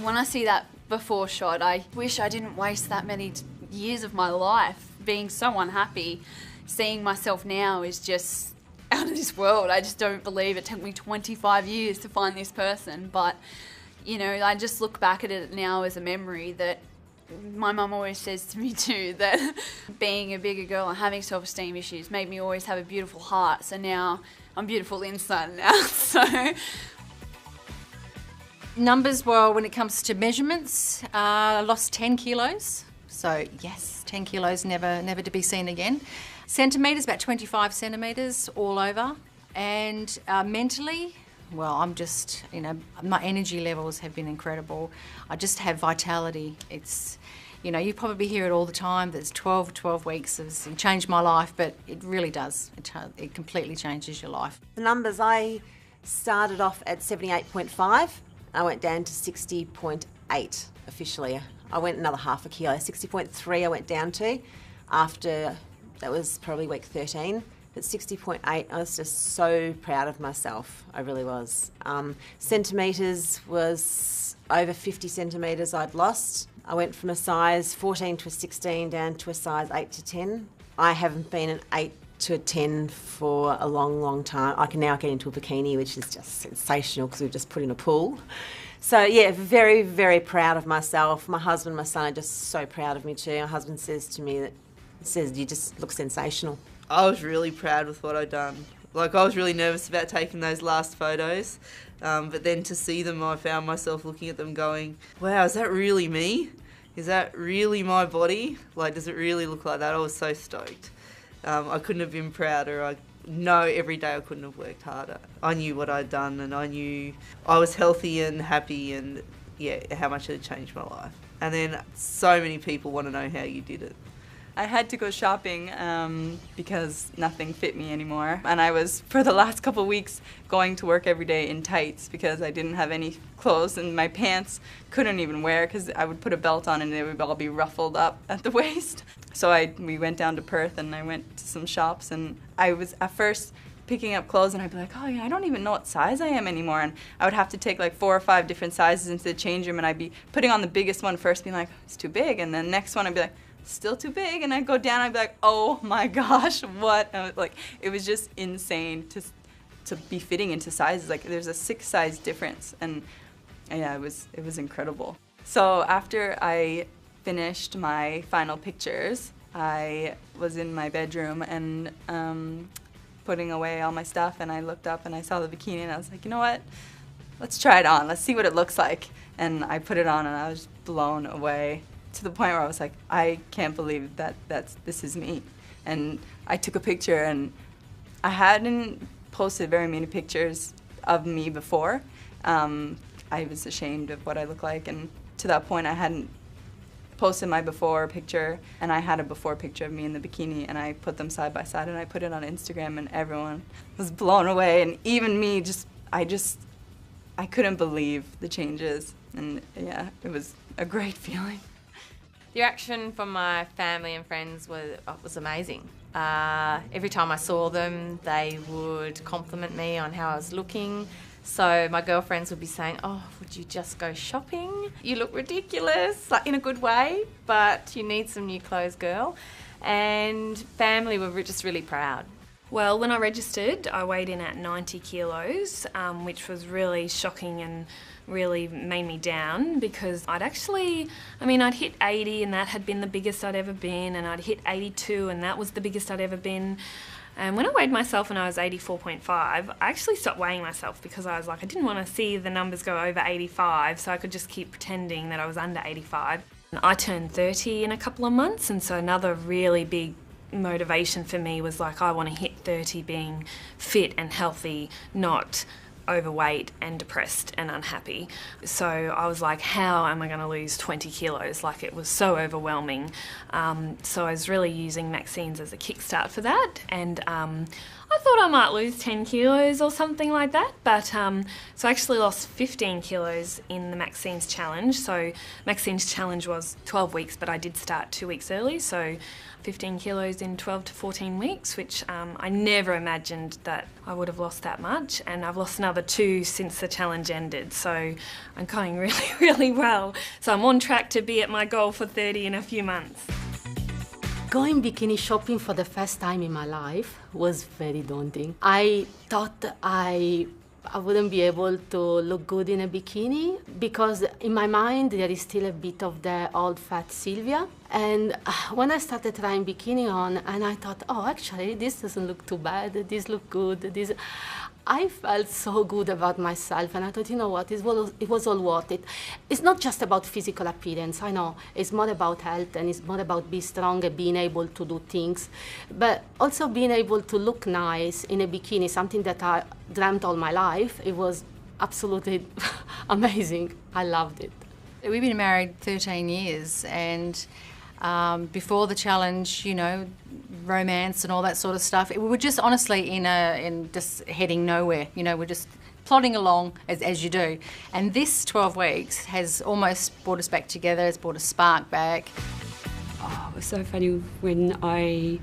when I see that before shot, I wish I didn't waste that many years of my life being so unhappy. Seeing myself now is just out of this world. I just don't believe it took me 25 years to find this person. But, you know, I just look back at it now as a memory that my mum always says to me too, that being a bigger girl and having self-esteem issues made me always have a beautiful heart. So now I'm beautiful inside now. So numbers, well, when it comes to measurements, I lost 10 kilos. So yes, 10 kilos, never to be seen again. Centimetres, about 25 centimetres all over. And mentally, well, I'm just, you know, my energy levels have been incredible. I just have vitality. It's, you know, you probably hear it all the time, that 12 weeks has changed my life, but it really does. It completely changes your life. The numbers, I started off at 78.5. I went down to 60.8 officially. I went another half a kilo. 60.3 I went down to after, that was probably week 13. At 60.8, I was just so proud of myself. I really was. Centimetres was over 50 centimetres I'd lost. I went from a size 14 to a 16 down to a size 8 to 10. I haven't been an 8 to a 10 for a long time. I can now get into a bikini, which is just sensational because we've just put in a pool. So yeah, very, very proud of myself. My husband, my son are just so proud of me too. My husband says to me, you just look sensational. I was really proud with what I'd done. Like, I was really nervous about taking those last photos, but then to see them, I found myself looking at them going, wow, is that really me? Is that really my body? Like, does it really look like that? I was so stoked. I couldn't have been prouder. I know every day I couldn't have worked harder. I knew what I'd done, and I knew I was healthy and happy, and yeah, how much it had changed my life. And then so many people want to know how you did it. I had to go shopping because nothing fit me anymore. And I was, for the last couple of weeks, going to work every day in tights because I didn't have any clothes, and my pants couldn't even wear because I would put a belt on and they would all be ruffled up at the waist. So we went down to Perth and I went to some shops, and I was at first picking up clothes and I'd be like, oh yeah, I don't even know what size I am anymore. And I would have to take like 4 or 5 different sizes into the change room, and I'd be putting on the biggest one first, being like, it's too big. And then the next one I'd be like, still too big, and I'd go down, I'd be like, oh my gosh, what? Like, it was just insane to be fitting into sizes. Like, there's a 6 size difference, and yeah, it was incredible. So after I finished my final pictures, I was in my bedroom and putting away all my stuff, and I looked up and I saw the bikini and I was like, you know what? Let's try it on. Let's see what it looks like. And I put it on and I was blown away, to the point where I was like, I can't believe this is me. And I took a picture, and I hadn't posted very many pictures of me before. I was ashamed of what I look like, and to that point I hadn't posted my before picture, and I had a before picture of me in the bikini, and I put them side by side and I put it on Instagram, and everyone was blown away, and even me, I couldn't believe the changes, and yeah, it was a great feeling. The reaction from my family and friends was amazing. Every time I saw them, they would compliment me on how I was looking. So my girlfriends would be saying, oh, would you just go shopping? You look ridiculous, like in a good way, but you need some new clothes, girl. And family were just really proud. Well, when I registered, I weighed in at 90 kilos, which was really shocking and really made me down, because I'd hit 80 and that had been the biggest I'd ever been, and I'd hit 82 and that was the biggest I'd ever been. And when I weighed myself and I was 84.5, I actually stopped weighing myself because I was like, I didn't want to see the numbers go over 85, so I could just keep pretending that I was under 85. And I turned 30 in a couple of months, and so another really big motivation for me was like, I want to hit 30 being fit and healthy, not overweight and depressed and unhappy. So I was like, how am I going to lose 20 kilos? Like, it was so overwhelming. So I was really using Maxine's as a kickstart for that, and I thought I might lose 10 kilos or something like that, but so I actually lost 15 kilos in the Maxine's Challenge. So Maxine's Challenge was 12 weeks, but I did start 2 weeks early, so 15 kilos in 12 to 14 weeks, which I never imagined that I would have lost that much, and I've lost another 2 since the challenge ended, so I'm going really, really well. So I'm on track to be at my goal for 30 in a few months. Going bikini shopping for the first time in my life was very daunting. I thought I wouldn't be able to look good in a bikini because in my mind there is still a bit of the old fat Sylvia. And when I started trying bikini on and I thought, oh, actually this doesn't look too bad, this look good, I felt so good about myself, and I thought, you know what, it was all worth it. It's not just about physical appearance, I know. It's more about health, and it's more about being strong and being able to do things. But also being able to look nice in a bikini, something that I dreamt all my life. It was absolutely amazing. I loved it. We've been married 13 years, and before the challenge, you know, romance and all that sort of stuff, we were just honestly in just heading nowhere. You know, we're just plodding along as you do. And this 12 weeks has almost brought us back together, has brought a spark back. Oh, it was so funny when I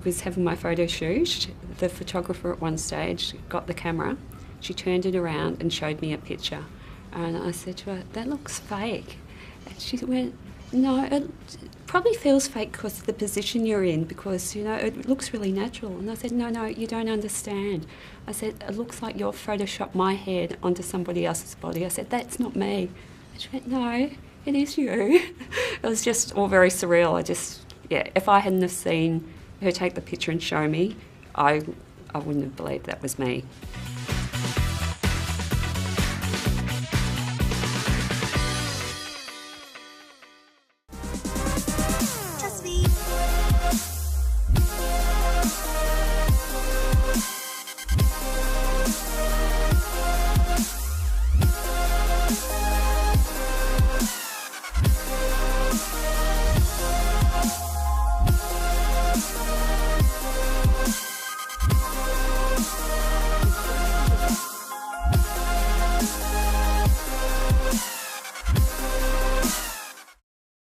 was having my photo shoot. The photographer at one stage got the camera, she turned it around and showed me a picture. And I said to her, that looks fake. And she went, no, it probably feels fake because of the position you're in, because, you know, it looks really natural. And I said, no, you don't understand. I said, it looks like you've photoshopped my head onto somebody else's body. I said, that's not me. And she went, no, it is you. It was just all very surreal. If I hadn't have seen her take the picture and show me, I wouldn't have believed that was me.